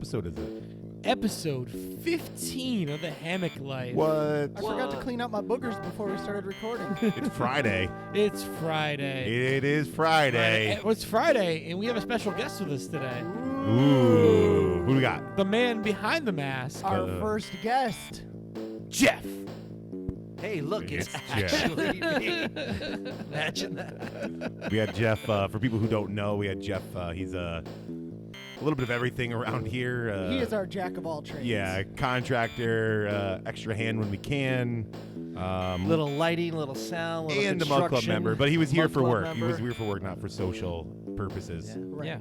episode is it? Episode 15 of the Hammock Life. What? I forgot to clean out my boogers before we started recording. It's Friday. It's Friday. It is Friday. It's Friday, and we have a special guest with us today. Ooh. Who do we got? The man behind the mask, Our first guest. Jeff. Hey, look, it's Jeff. actually me. Imagine that. We had Jeff. For people who don't know, we had Jeff. He's a little bit of everything around here. He is our jack of all trades. Yeah, contractor, extra hand when we can. Little lighting, little sound, little and a Mug Club construction. member, but he was here Mug for Club work. He member. was here for work, not for social purposes. Yeah. Right. Yeah.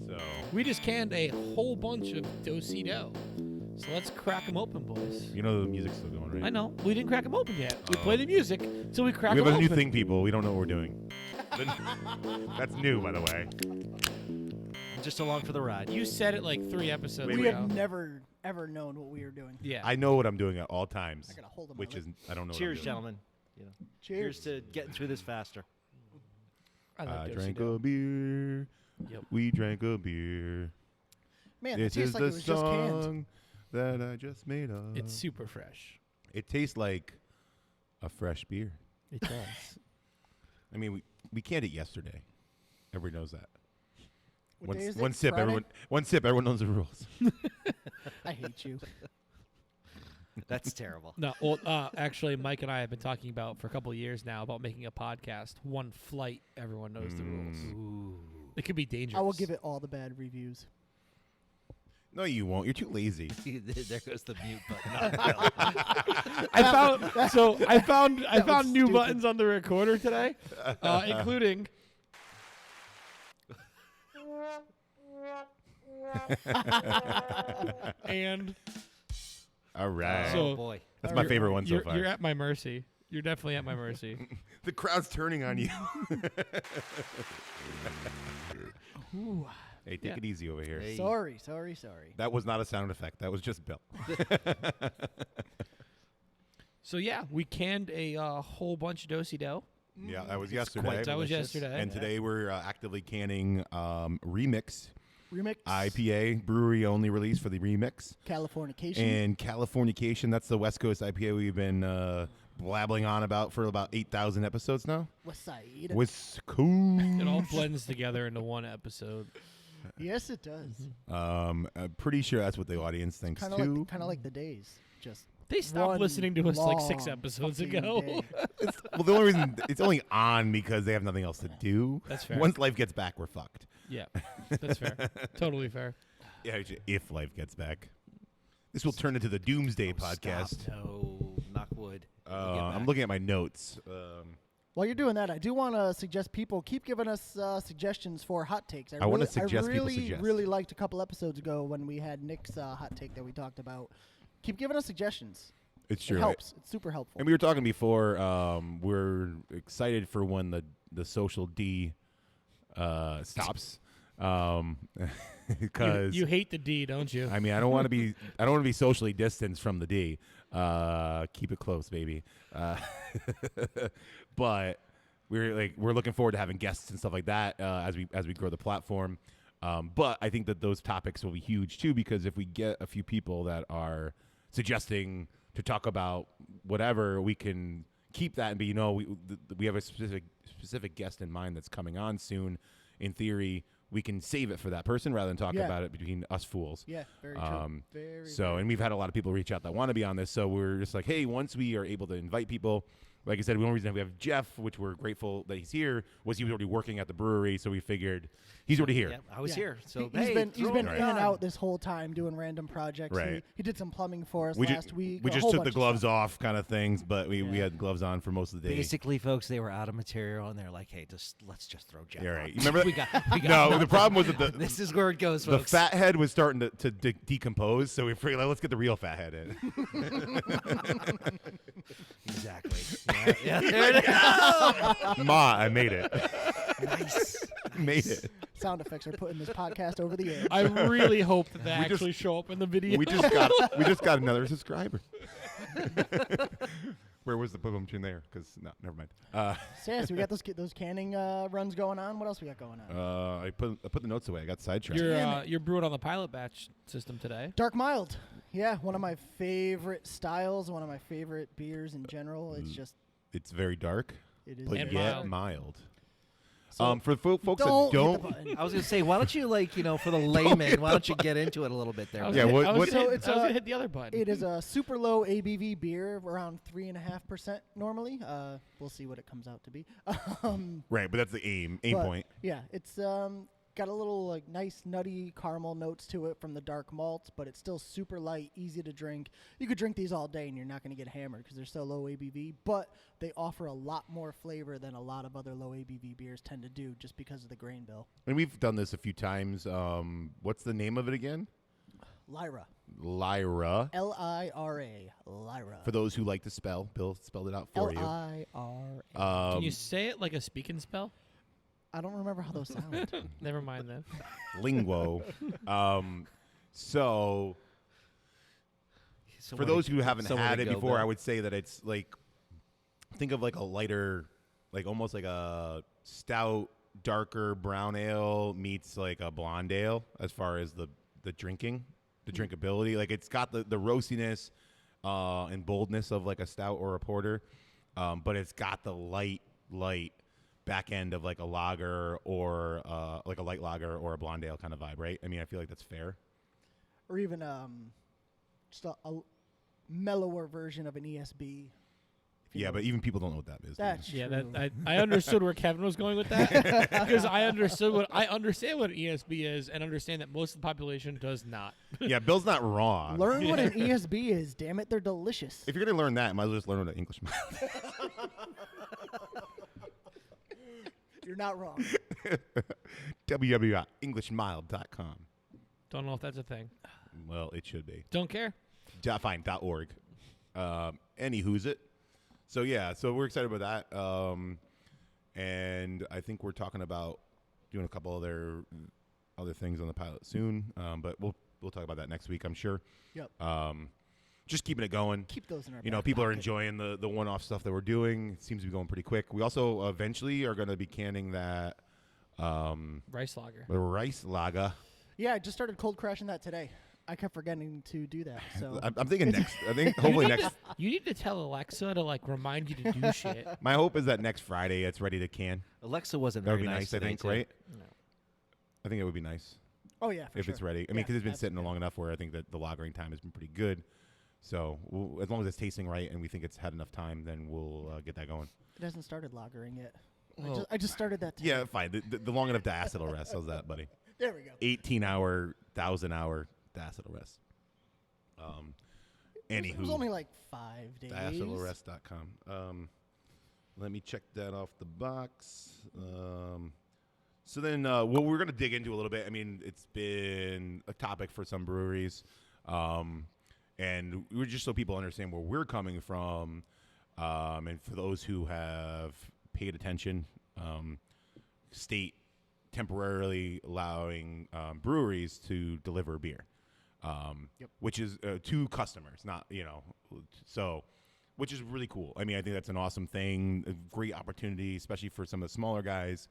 So We just canned a whole bunch of do-si-do. So let's crack them open, boys. you know the music's still going, right? I know. We didn't crack them open yet. We play the music until we crack We them have a open. new thing, people. We don't know what we're doing. That's new, by the way. Just along for the ride. You said it like 3 episodes Wait, We ago. have never, ever known what we were doing. Yeah. I know what I'm doing at all times, I got a hold of my which lip. is I don't know. Cheers, what I'm gentlemen. You know, Cheers. Here's to getting through this faster. I doing. like I drank do-si-do. a beer. Yep. We drank a beer. Man, This it tastes is like the it was just canned. song that I just made up. It's super fresh. It tastes like a fresh beer. It does. I mean, we canned it yesterday. Everyone knows that. What day is it? One sip, Friday? everyone knows the rules. I hate you. That's terrible. No, well, actually, Mike and I have been talking about for a couple of years now about making a podcast. One flight, everyone knows the rules. Ooh. It could be dangerous. I will give it all the bad reviews. No, you won't. You're too lazy. There goes the mute button. Not really. I found was new stupid. buttons on the recorder today, including. And All right. So- Oh, boy. That's my favorite one so you're, far. you're at my mercy. You're definitely at my mercy. The crowd's turning on you. Ooh. Hey, take Yeah. it easy over here. Hey. Sorry. That was not a sound effect. That was just Bill. So yeah, we canned a whole bunch of do-si-do. Yeah, that was It's yesterday. quite That was delicious. yesterday. And today we're actively canning Remix Remix. IPA, brewery-only release for the Remix. Californication. And Californication, that's the West Coast IPA we've been blabbling on about for about 8,000 episodes now. West Side. West Coast. It all blends together into one episode. Yes, it does. I'm pretty sure that's what the audience thinks Kind too. of like the days. Just They stopped one listening to us like 6 long episodes fucking ago. day. Well, the only reason it's only on because they have nothing else to do. That's fair. Once life gets back, we're fucked. Yeah, that's fair. Totally fair. Yeah, if life gets back. This will turn into the Doomsday Oh, podcast. Stop. No, knock wood. When we get I'm back. looking at my notes. While you're doing that, I do want to suggest people keep giving us suggestions for hot takes. I wanna suggest I people really, suggest. really liked a couple episodes ago when we had Nick's hot take that we talked about. Keep giving us suggestions. It's It true. helps. It's super helpful. And we were talking before. We're excited for when the social D stops. Because You hate the D, don't you? I mean, I don't want to be socially distanced from the D. Keep it close, baby. But we're looking forward to having guests and stuff like that as we grow the platform. But I think that those topics will be huge too, because if we get a few people that are suggesting to talk about whatever, we can keep that and be, we have a specific guest in mind that's coming on soon. In theory, we can save it for that person rather than talk Yeah. about it between us fools. Yeah, very true. Very. So, and we've had a lot of people reach out that want to be on this. So we're just like, hey, once we are able to invite people, like I said, the only reason we have Jeff, which we're grateful that he's here, was he was already working at the brewery. So we figured he's already here. Yeah, I was Yeah. here. So He's hey, been throw in it and on. out this whole time doing random projects. Right. He did some plumbing for us We last week. we a just whole took the bunch of gloves stuff. off kind of things, but we Yeah. had gloves on for most of the day. Basically, folks, they were out of material, and they're like, "Hey, let's just throw Jeff." Yeah, on. right. You remember we that? got No, nothing. the problem was that the This is where it goes, the folks. fat head was starting to decompose. So we figured, let's get the real fat head in. Exactly. Yeah, there it is. Ma, I made it. Nice. Made it. Sound effects are putting this podcast over the air. I really hope that they We just- actually show up in the video. We just got another subscriber. Where was the boom machine there? Because no, never mind. So yeah, so we got those canning runs going on. What else we got going on? I put the notes away. I got sidetracked. You're brewing on the pilot batch system today. Dark mild. Yeah, one of my favorite styles. One of my favorite beers in general. It's very dark, It is. but And yet mild. mild. So For folks that don't hit the don't. button. I was gonna say, why don't you for the layman, why don't you get into it a little bit there? I was Yeah, gonna- what- I was what- gonna So hit- it's I was a- gonna hit the other button. It is a super low ABV beer, around 3.5% normally. We'll see what it comes out to be. Right, but that's the aim But, point. Yeah, it's got a little like nice nutty caramel notes to it from the dark malts, but it's still super light, easy to drink. You could drink these all day and you're not going to get hammered because they're so low ABV, but they offer a lot more flavor than a lot of other low ABV beers tend to do just because of the grain bill. And we've done this a few times. What's the name of it again? Lyra. Lyra. L-I-R-A. Lyra. For those who like to spell, Bill spelled it out for you. L-I-R-A. Can you say it like a speak and spell? I don't remember how those sound. Never mind then. Linguo. So for those who haven't had it before, I would say that it's like, think of like a lighter, like almost like a stout, darker brown ale meets like a blonde ale as far as the drinkability. Like it's got the roastiness and boldness of like a stout or a porter, but it's got the light back end of like a lager or like a light lager or a blonde ale kind of vibe, right? I mean, I feel like that's fair. Or even just a mellower version of an ESB. if you Yeah, know but even people don't know what that is. That's Yeah, true. I understood where Kevin was going with that because I understand what an ESB is and understand that most of the population does not. Yeah, Bill's not wrong. Learn what an ESB is. Damn it, they're delicious. If you're going to learn that, might as well just learn what an English mile. You're not wrong. www.englishmile.com. Don't know if that's a thing. Well, it should be. Don't care. Fine, .org. Anywho's it. So, yeah, so we're excited about that. And I think we're talking about doing a couple other things on the pilot soon. But we'll talk about that next week, I'm sure. Yep. Just keeping it going. Keep those in our You know, back people are pocket. enjoying the one-off stuff that we're doing. It seems to be going pretty quick. We also eventually are going to be canning that Rice lager. the rice lager. Yeah, I just started cold crashing that today. I kept forgetting to do that. So I'm thinking next. I think hopefully next. You need to tell Alexa to like remind you to do shit. My hope is that next Friday it's ready to can. Alexa wasn't That would very be nice. I today, think, too. right? No. I think it would be nice oh yeah, for if sure. it's ready. I mean, Yeah, because it's been that's- sitting yeah. long enough where I think that the lagering time has been pretty good. So as long as it's tasting right and we think it's had enough time, then we'll get that going. It hasn't started lagering yet. Well, I just started that today. Yeah, fine. The long enough diacetyl rest. How's that, buddy? There we go. 18-hour, 1,000-hour diacetyl rest. It was Anywho, only like 5 days. diacetylrest.com. Let me check that off the box. So then what we're going to dig into a little bit, I mean, it's been a topic for some breweries. And we're just so people understand where we're coming from. And for those who have paid attention, state temporarily allowing breweries to deliver beer, which is to customers, not, so, which is really cool. I mean, I think that's an awesome thing, a great opportunity, especially for some of the smaller guys.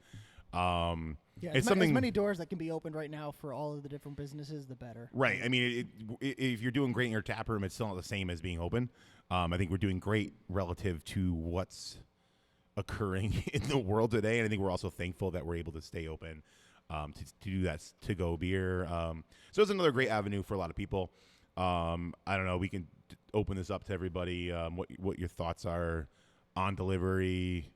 Yeah, It's as many doors that can be opened right now for all of the different businesses, the better. Right. I mean, if you're doing great in your tap room, it's still not the same as being open. I think we're doing great relative to what's occurring in the world today, and I think we're also thankful that we're able to stay open to do that to-go beer. So it's another great avenue for a lot of people. I don't know. We can open this up to everybody. What your thoughts are on delivery?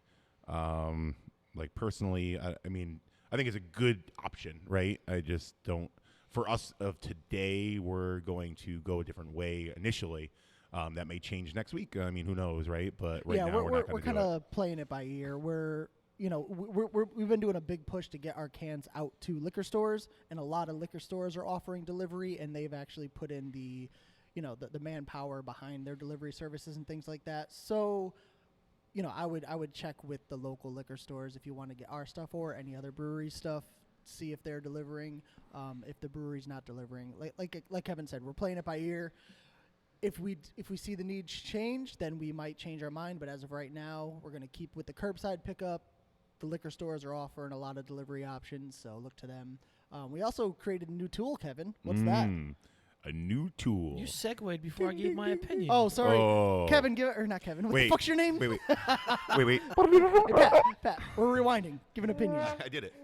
Like personally, I mean, I think it's a good option, right? I just don't. For us of today, we're going to go a different way initially. That may change next week. I mean, who knows, right? But right now, we're not going to kind do it. of playing it by ear. We've been doing a big push to get our cans out to liquor stores, and a lot of liquor stores are offering delivery, and they've actually put in the manpower behind their delivery services and things like that. So, I would check with the local liquor stores if you want to get our stuff or any other brewery stuff. See if they're delivering. If the brewery's not delivering, like Kevin said, we're playing it by ear. if we see the needs change, then we might change our mind. But as of right now, we're going to keep with the curbside pickup. The liquor stores are offering a lot of delivery options, so look to them. We also created a new tool, Kevin. What's that? A new tool. You segued before I gave my opinion. Oh, sorry. Oh. Kevin, or not Kevin. What Wait. the fuck's your name? Wait. Wait. Hey, Pat, we're rewinding. Give an opinion. I did it.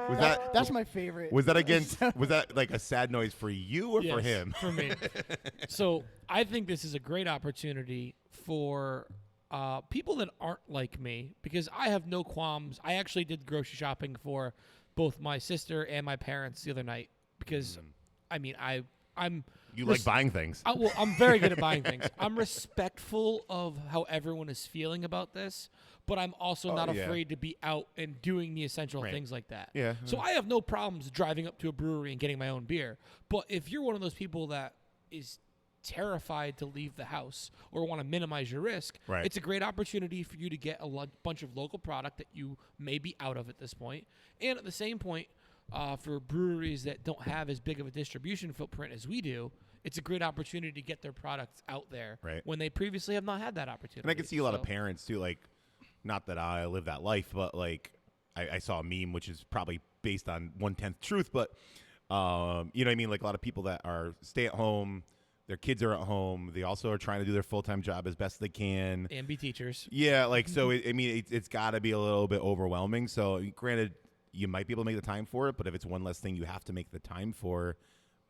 Was that? That's my favorite. Was that against? Was that like a sad noise for you or for Yes, him? For me. So I think this is a great opportunity for people that aren't like me, because I have no qualms. I actually did grocery shopping for both my sister and my parents the other night because, I mean, I'm. You like buying things. Well, I'm very good at buying things. I'm respectful of how everyone is feeling about this, but I'm also not yeah. afraid to be out and doing the essential Right. things like that. Yeah. So I have no problems driving up to a brewery and getting my own beer. But if you're one of those people that is terrified to leave the house or want to minimize your risk, Right. it's a great opportunity for you to get a bunch of local product that you may be out of at this point. And at the same point, for breweries that don't have as big of a distribution footprint as we do, it's a great opportunity to get their products out there Right. when they previously have not had that opportunity. And I can see a lot of So- parents too, like, not that I live that life, but like I saw a meme which is probably based on 1/10 truth, but you know what I mean? Like a lot of people that are stay at home, their kids are at home, they also are trying to do their full-time job as best they can. and be teachers. Yeah, like so. It's got to be a little bit overwhelming. So, granted, you might be able to make the time for it, but if it's one less thing you have to make the time for,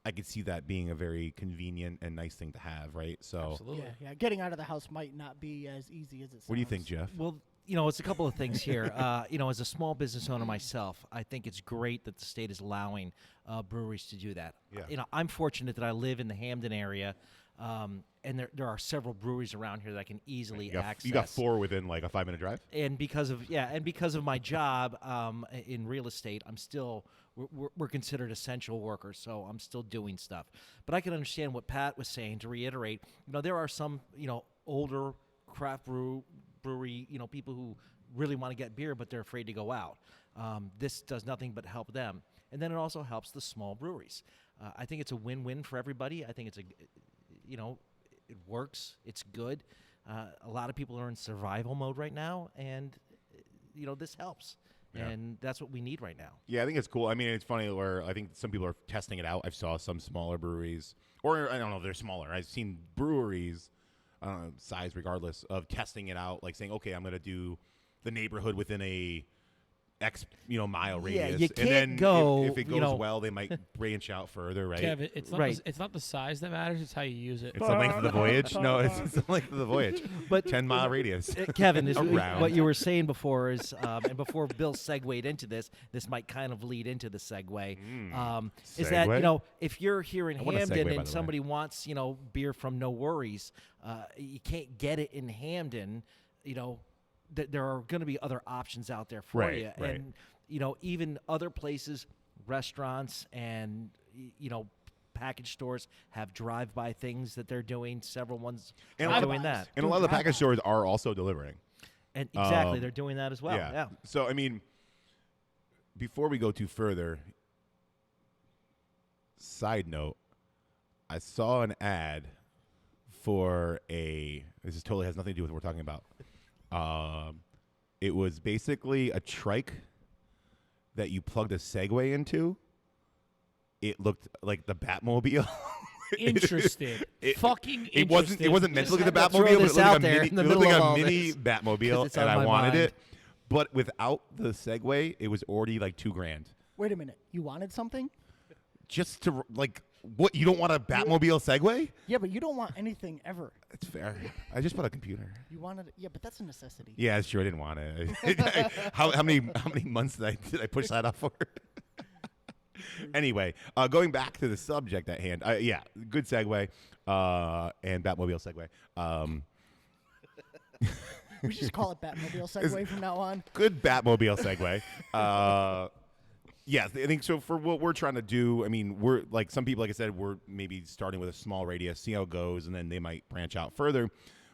I could see that being a very convenient and nice thing to have, right? So, Absolutely. Yeah. Getting out of the house might not be as easy as it sounds. what do you think, Jeff? Well, it's a couple of things here. As a small business owner myself, I think it's great that the state is allowing breweries to do that. Yeah. I'm fortunate that I live in the Hamden area, and there are several breweries around here that I can easily access. You got 4 within like a 5-minute drive. And because of my job in real estate, I'm still we're considered essential workers, so I'm still doing stuff. But I can understand what Pat was saying. To reiterate, there are some older craft brewery people who really want to get beer, but they're afraid to go out. This does nothing but help them, and then it also helps the small breweries. I think it's a win-win for everybody. I think it's it works. It's good. A lot of people are in survival mode right now, and this helps. Yeah. And that's what we need right now. Yeah, I think it's cool. I mean, it's funny where I think some people are testing it out. I saw some smaller breweries, or I don't know if they're smaller. I've seen breweries, size regardless, of testing it out, like saying, okay, I'm going to do the neighborhood within a X mile radius. you and can't then go, if it goes well, they might branch out further, right? Kevin, it's not Right. it's not the size that matters; it's how you use it. It's the length of the voyage. No, it's the length of the voyage. But 10-mile radius. Kevin, Around. what you were saying before is, and before Bill segued into this might kind of lead into the segue. Is that Segue? if you're here in I want a segue, Hamden by the and way. somebody wants beer from No Worries, you can't get it in Hamden. There are going to be other options out there for Right, you, right. and even other places, restaurants, and package stores have drive-by things that they're doing. Several ones And are a lot doing of- that. And a lot of the package stores are also delivering. And exactly, they're doing that as well. Yeah. So, I mean, before we go too further, side note, I saw an ad for this totally has nothing to do with what we're talking about. It was basically a trike that you plugged a Segway into. It looked like the Batmobile. Interested. Fucking It wasn't. It interested. wasn't meant to look like the had to throw Batmobile, but this it looked out like a there mini. in the It looked middle like of a all mini this, Batmobile, it's and on I my wanted mind. it. But without the Segway, it was already like $2,000 Wait a minute. You wanted something? just to like. What, you don't want a Batmobile Segway? Yeah, but you don't want anything ever. That's fair. I just bought a computer. You wanted, yeah, but that's a necessity. Yeah, it's true. I didn't want it. how many months did I push that off for? Anyway, going back to the subject at hand. Yeah, good segue. And Batmobile segue. We should just call it Batmobile Segway from now on. Good Batmobile segue. Yes, I think so. For what we're trying to do, I mean, we're like some people, like I said, we're maybe starting with a small radius, see how it goes, and then they might branch out further.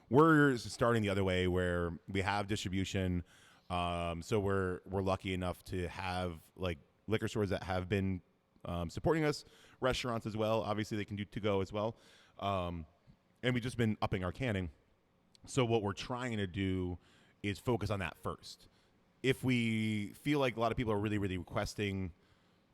We're starting the other way, where we have distribution. So we're lucky enough to have like liquor stores that have been supporting us restaurants as well. Obviously, they can do to-go as well. And we've just been upping our canning. So what we're trying to do is focus on that first. If we feel like a lot of people are really, really requesting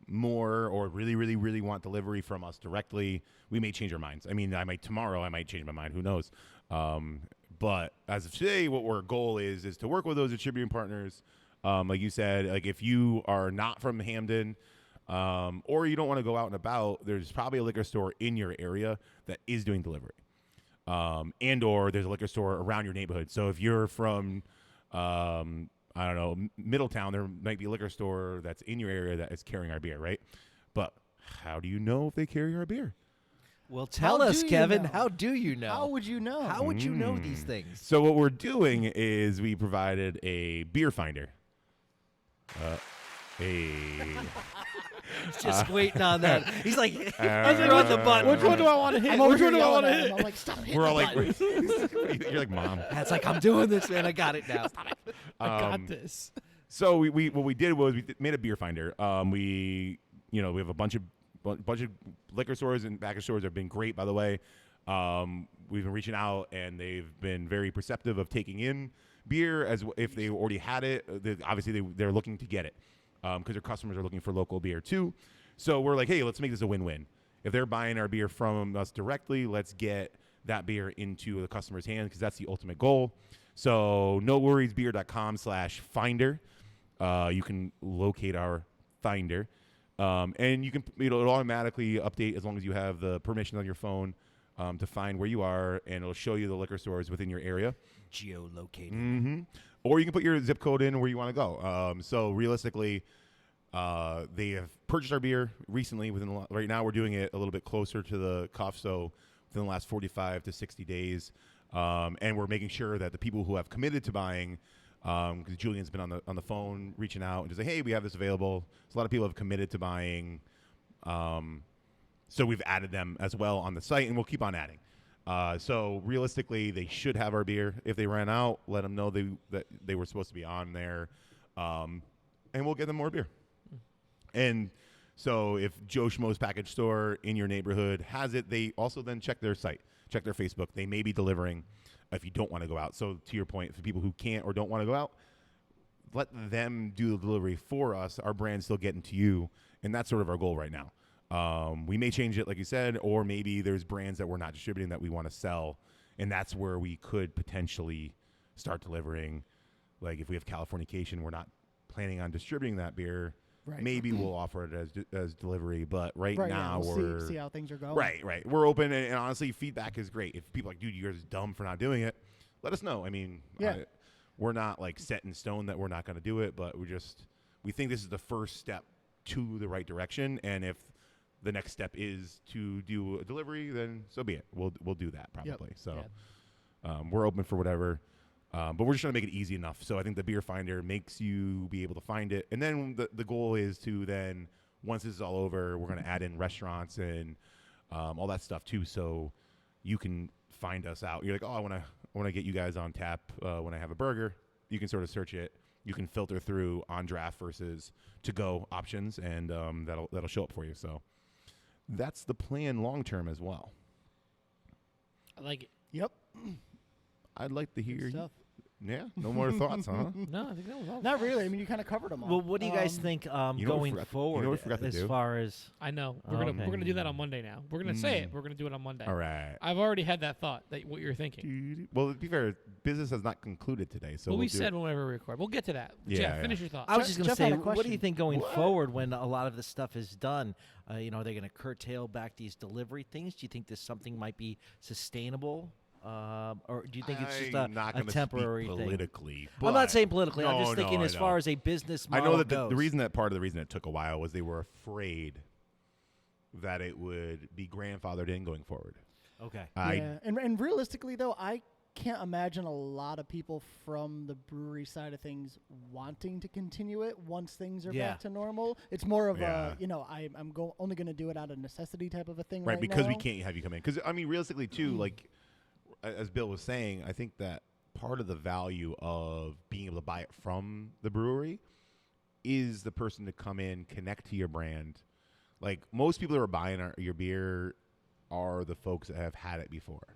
more or really, really, really want delivery from us directly, we may change our minds. I mean, tomorrow I might change my mind. Who knows? But as of today, what our goal is to work with those distributing partners. Like you said, like if you are not from Hamden, or you don't want to go out and about, there's probably a liquor store in your area that is doing delivery. And or there's a liquor store around your neighborhood. So if you're from, I don't know, Middletown, there might be a liquor store that's in your area that is carrying our beer, right? But how do you know if they carry our beer? Well, tell How us, do you Kevin. know? How do you know? How would you know? How would you know these things? So what we're doing is we provided a beer finder. He's just waiting on that. He's like, was like, on the button. Which one do I want to hit? I'm over Which here one do I yelling want to at him. hit? I'm like, stop hitting We're all the like, button. you're like, Mom. That's like, I'm doing this, man. I got it now. I got this. So we what we did was we made a beer finder. We have a bunch of liquor stores and package stores that have been great, by the way. We've been reaching out and they've been very perceptive of taking in beer as if they already had it. Obviously they're looking to get it because their customers are looking for local beer too. So we're like, hey, let's make this a win-win. If they're buying our beer from us directly, let's get that beer into the customer's hands because that's the ultimate goal. So noworriesbeer.com/finder. You can locate our finder. And you can, it'll automatically update as long as you have the permission on your phone to find where you are, and it'll show you the liquor stores within your area. Geolocated. Mm-hmm. Or you can put your zip code in where you want to go. So realistically, they have purchased our beer recently. Right now, we're doing it a little bit closer to the cuff, so within the last 45 to 60 days. And we're making sure that the people who have committed to buying, because Julian's been on the phone reaching out and just like, hey, we have this available. So a lot of people have committed to buying. So we've added them as well on the site, and we'll keep on adding. So realistically, they should have our beer. If they ran out, let them know that they were supposed to be on there, and we'll get them more beer. And so if Joe Schmo's package store in your neighborhood has it, they also then check their site, check their Facebook. They may be delivering if you don't want to go out. So to your point, for people who can't or don't want to go out, let them do the delivery for us. Our brand's still getting to you, and that's sort of our goal right now. We may change it, like you said, or maybe there's brands that we're not distributing that we want to sell, and that's where we could potentially start delivering. Like if we have Californication, we're not planning on distributing that beer. Right. Maybe we'll offer it as delivery, but right now we'll we're see how things are going. Right. We're open, and honestly, feedback is great. If people are like, dude, you guys are dumb for not doing it, let us know. I mean, Yeah. we're not like set in stone that we're not going to do it, but we think this is the first step to the right direction, and if the next step is to do a delivery, then so be it. We'll do that probably. Yep. So we're open for whatever. But we're just trying to make it easy enough. So I think the beer finder makes you be able to find it. And then the goal is to then, once this is all over, we're going to add in restaurants and all that stuff too. So you can find us out. You're like, oh, I want to get you guys on tap when I have a burger. You can sort of search it. You can filter through on draft versus to go options, and that'll show up for you. So that's the plan long term as well. I like it. Yep. I'd like to hear Good you. stuff. Yeah, no more thoughts, huh? No, I think that was all. Not really. I mean, you kind of covered them all. Well, what do you guys think you know what we going forgot- forward you know what we forgot to as do? far as I know. Oh, We're okay. gonna do that on Monday now. We're gonna say it. We're gonna do it on Monday. All right. I've already had that thought that what you're thinking. Well, to be fair, business has not concluded today, so Well, we we'll do said it. whenever we record. We'll get to that. Yeah, Jeff, yeah. finish your thought. I was just going to Jeff say, had a what do you question. think going forward when a lot of this stuff is done? Are they going to curtail back these delivery things? Do you think this something might be sustainable? Or do you think it's just I'm not a gonna temporary speak thing? politically. I'm not but- saying politically. I'm No, just thinking no, as I far know. as a business I model know that goes. part of the reason it took a while was they were afraid that it would be grandfathered in going forward. Okay. Yeah. And realistically, though, I can't imagine a lot of people from the brewery side of things wanting to continue it once things are Yeah. back to normal. It's more of Yeah. I'm only going to do it out of necessity type of a thing Right, because we now. can't have you come in. Because, I mean, realistically, too, like, as Bill was saying, I think that part of the value of being able to buy it from the brewery is the person to come in, connect to your brand, like most people that are buying your beer are the folks that have had it before,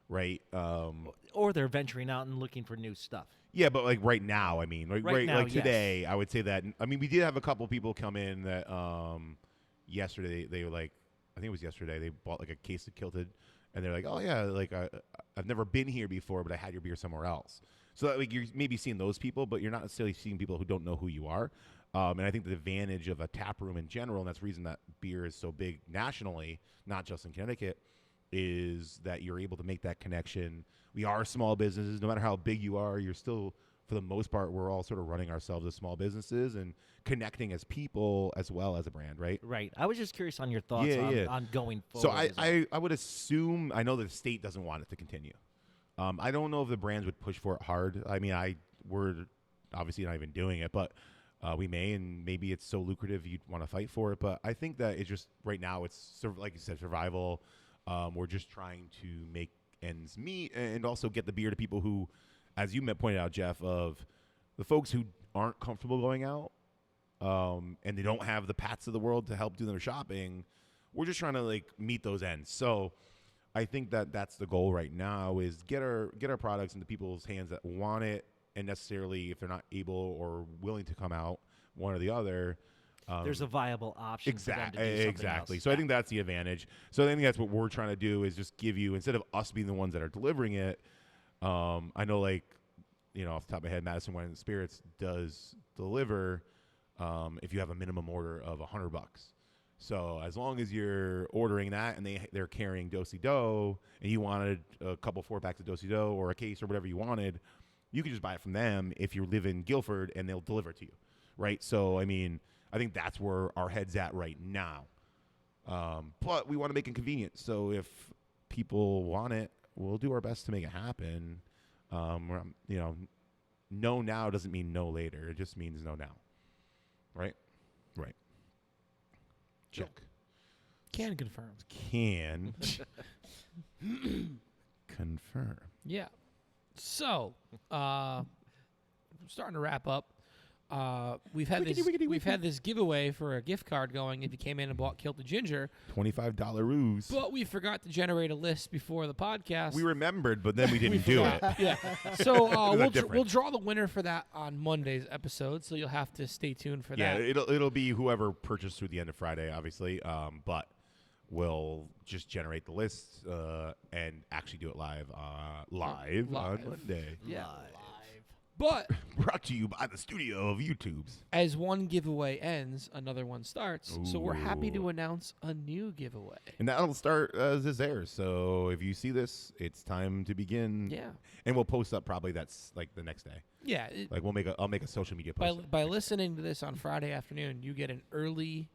right? Or they're venturing out and looking for new stuff. Yeah, but like right now, I mean, Right now, like today, yes. I would say that. I mean, we did have a couple people come in that yesterday they were like, I think it was yesterday, they bought like a case of Kilted, and they're like, oh yeah, like I've never been here before, but I had your beer somewhere else. So that, like you're maybe seeing those people, but you're not necessarily seeing people who don't know who you are. And I think the advantage of a tap room in general, and that's the reason that beer is so big nationally, not just in Connecticut, is that you're able to make that connection. We are small businesses. No matter how big you are, you're still, for the most part, we're all sort of running ourselves as small businesses and connecting as people as well as a brand, right? Right. I was just curious on your thoughts on going forward. So I would assume, I know that the state doesn't want it to continue. I don't know if the brands would push for it hard. I mean, we're obviously not even doing it, but we may, and maybe it's so lucrative you'd want to fight for it. But I think that it's just right now it's like you said, survival. We're just trying to make ends meet and also get the beer to people who, as you pointed out, Jeff, of the folks who aren't comfortable going out and they don't have the Pats of the world to help do their shopping. We're just trying to like meet those ends. So I think that that's the goal right now is get our products into people's hands that want it, and necessarily if they're not able or willing to come out, one or the other. There's a viable option for them to do something exactly. else. So I think that's the advantage. So I think that's what we're trying to do is just give you, instead of us being the ones that are delivering it. I know, like, off the top of my head, Madison Wine and Spirits does deliver if you have a minimum order of $100. So as long as you're ordering that and they're carrying Do-si-Do and you wanted a couple 4-packs of Do-si-Do or a case or whatever you wanted, you can just buy it from them if you live in Guilford and they'll deliver it to you, right? So, I mean, I think that's where our head's at right now. But we want to make it convenient. So if people want it, we'll do our best to make it happen. No now doesn't mean no later. It just means no now. Right? Right. Check. Can confirm. Can confirm. Yeah. So, starting to wrap up. We've had this giveaway for a gift card going if you came in and bought Kilted Ginger. $25 ruse. But we forgot to generate a list before the podcast. We remembered, but then we didn't do it. Yeah. So different. we'll draw the winner for that on Monday's episode. So you'll have to stay tuned for that. Yeah, it'll be whoever purchased through the end of Friday, obviously. But we'll just generate the list and actually do it live on Monday. Yeah. But brought to you by the studio of YouTube's. As one giveaway ends, another one starts. Ooh. So we're happy to announce a new giveaway. And that'll start as this airs. So if you see this, it's time to begin. Yeah. And we'll post up probably that's like the next day. Yeah. Like I'll make a social media post. By listening to this on Friday afternoon, you get an early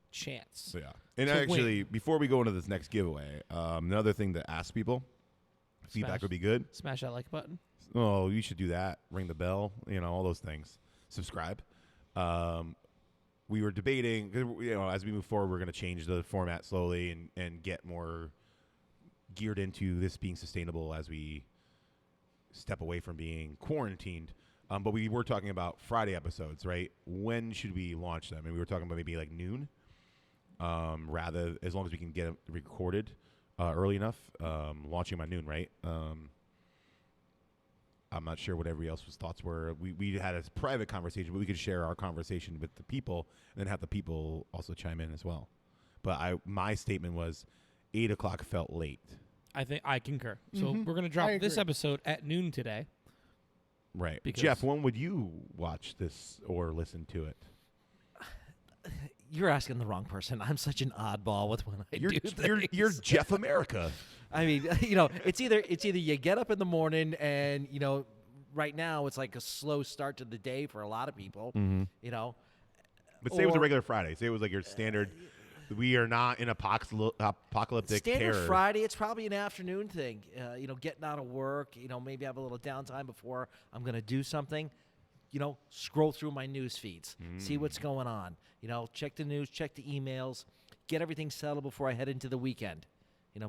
chance. Yeah. And to actually, win. before we go into this next giveaway, another thing to ask people, feedback would be good. Smash that like button. Oh, you should do that. Ring the bell. All those things. Subscribe. We were debating, as we move forward, we're going to change the format slowly and get more geared into this being sustainable as we step away from being quarantined. But we were talking about Friday episodes, right? When should we launch them? And we were talking about maybe like noon, rather, as long as we can get it recorded early enough, launching by noon, right? I'm not sure what everybody else's thoughts were. We had a private conversation, but we could share our conversation with the people and then have the people also chime in as well. But my statement was 8 o'clock felt late. I think I concur. So we're going to drop this episode at noon today. Right. Because Jeff, when would you watch this or listen to it? You're asking the wrong person. I'm such an oddball with when I do things. You're Jeff America. I mean, it's either you get up in the morning and right now it's like a slow start to the day for a lot of people. But say it was a regular Friday. Say it was like your standard. We are not in apocalyptic standard terror. Friday. It's probably an afternoon thing. Getting out of work. Maybe have a little downtime before I'm going to do something. Scroll through my news feeds, see what's going on. Check the news, check the emails, get everything settled before I head into the weekend.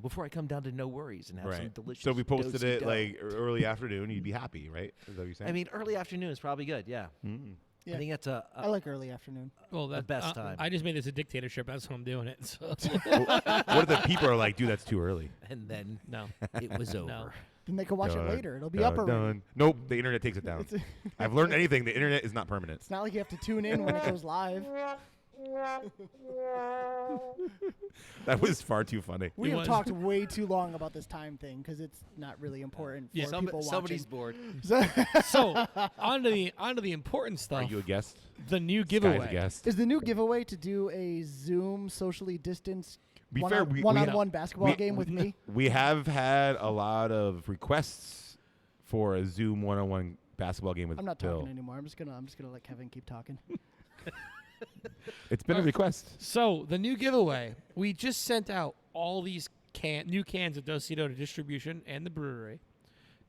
Before I come down to no worries and have some delicious. So if we posted it do-si-do. like early afternoon, you'd be happy, right? Is that what you're saying? I mean, early afternoon is probably good. Yeah. Yeah. I think that's I like early afternoon. Well, the that best time. I just made this a dictatorship. That's what I'm doing it. So What if the people are like, dude, that's too early? and then no. it was over. No. Then they can watch it Dun, later. It'll be up dun, already. dun. Nope, the internet takes it down. I've learned anything. The internet is not permanent. It's not like you have to tune in when it goes live. That was far too funny. We It have was. talked way too long about this time thing because it's not really important for Yeah. people watching. Somebody's bored. So on to the important Are stuff. you a guest? The new Guy's a giveaway. guest. Is the new giveaway to do a Zoom socially distanced Be fair, we one-on-one basketball we- game with me? We have had a lot of requests for a Zoom one-on-one basketball game with I'm not Bill. talking anymore. I'm just gonna let Kevin keep talking. It's been a request. So the new giveaway, we just sent out all these new cans of Dosito to distribution and the brewery,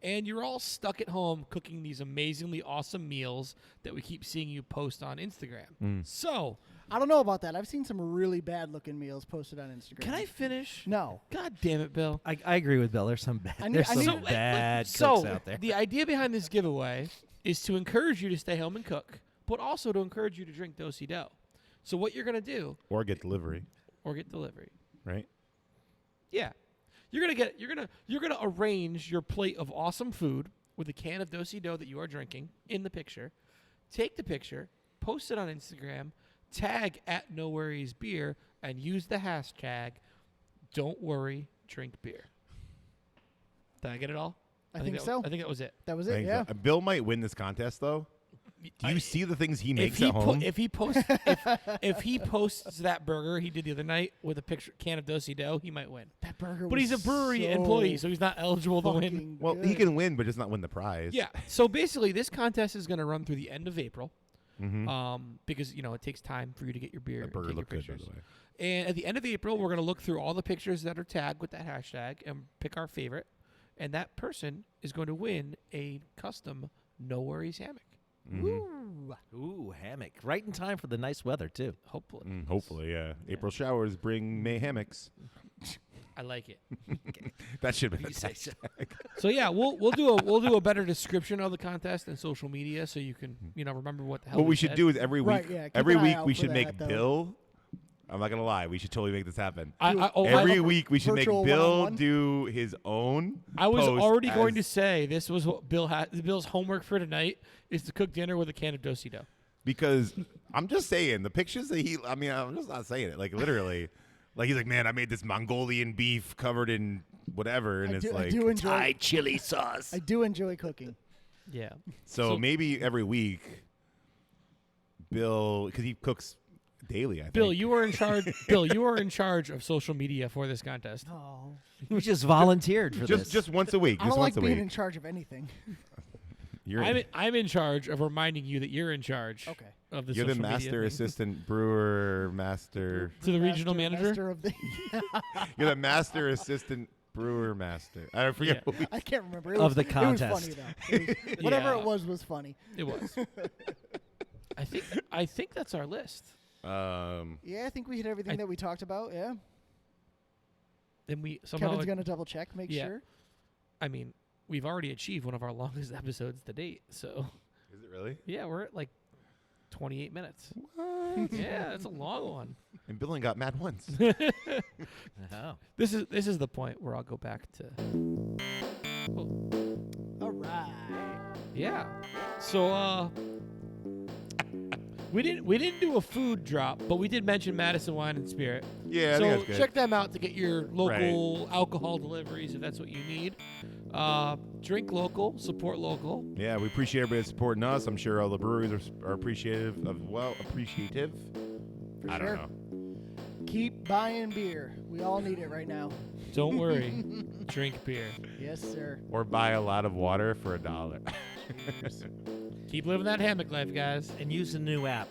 and you're all stuck at home cooking these amazingly awesome meals that we keep seeing you post on Instagram. So I don't know about that. I've seen some really bad looking meals posted on Instagram. can I finish? No. God damn it, Bill. I agree with Bill. There's some bad, I need- there's I some need- bad so cooks out there. the idea behind this giveaway is to encourage you to stay home and cook, but also to encourage you to drink Dosito. So what you're gonna do, Or get delivery, or get delivery. right? Yeah. You're gonna arrange your plate of awesome food with a can of Dosito that you are drinking in the picture. Take the picture, post it on Instagram, tag at No Worries Beer, and use the hashtag Don't Worry Drink Beer. Did I get it all? I think so. I think that was it. That was I it. think Yeah. so. Bill might win this contest though. Do you see the things he makes If he at home? if he posts if he posts that burger he did the other night with a can of Dosito, he might win. That burger. But was he's a brewery so employee, so he's not eligible to win. fucking well, he good. can win, but just not win the prize. Yeah. So basically, this contest is going to run through the end of April, Mm-hmm. because it takes time for you to get your beer. That burger take your looked good, by pictures. the way. And at the end of April, we're going to look through all the pictures that are tagged with that hashtag and pick our favorite, and that person is going to win a custom No Worries hammock. Mm-hmm. Ooh. Ooh, hammock. Right in time for the nice weather, too. Hopefully, Hopefully, yeah. April showers bring May hammocks. I like it. That should be the You say so. So yeah, we'll do a better description of the contest and social media, so you can remember what the hell. What we should said. do is every week, Right, yeah, keep every an eye week out we for should that, make though. Bill. I'm not gonna lie, we should totally make this happen. I Every week we should make virtual Bill one-on-one? do his own. was post already going to as- say this was what Bill's homework for tonight is to cook dinner with a can of Dosito. because I'm just saying the pictures that I'm just not saying it like literally, like he's like, man, I made this Mongolian beef covered in whatever, and I it's do, I like do enjoy. Thai chili sauce. I do enjoy cooking. Yeah. so maybe every week, Bill, because he cooks daily. I Bill, think. you are in charge. Bill, you are in charge of social media for this contest. Oh, You just volunteered for this. just once a week. I Just don't once like a being week. in charge of anything. I'm in charge of reminding you that you're in charge. Okay. Of the You're the social media master thing. assistant brewer, master. To the regional manager. Master of the You're the master assistant brewer master. I forget Yeah. what we. I can't remember. It Of was, the contest. It was funny though. It was- whatever Yeah. it was funny. It was. I think that's our list. Yeah, I think we hit everything that we talked about. Yeah. Then we somehow. Kevin's gonna double check, make Yeah. sure. I mean, we've already achieved one of our longest episodes to date. So Is it really? yeah, we're at like 28 minutes. Yeah, that's a long one. And Bill only got mad once. Oh. This is the point where I'll go back to. All right. Yeah. So we didn't do a food drop, but we did mention Madison Wine and Spirit. Yeah, I think So that's good. check them out to get your local alcohol deliveries if that's what you need. Drink local, support local. Yeah, we appreciate everybody supporting us. I'm sure all the breweries are appreciative of appreciative. For I don't sure. know. Keep buying beer. We all need it right now. Don't worry, drink beer. Yes, sir. Or buy a lot of water for $1. Keep living that hammock life, guys. And use the new app.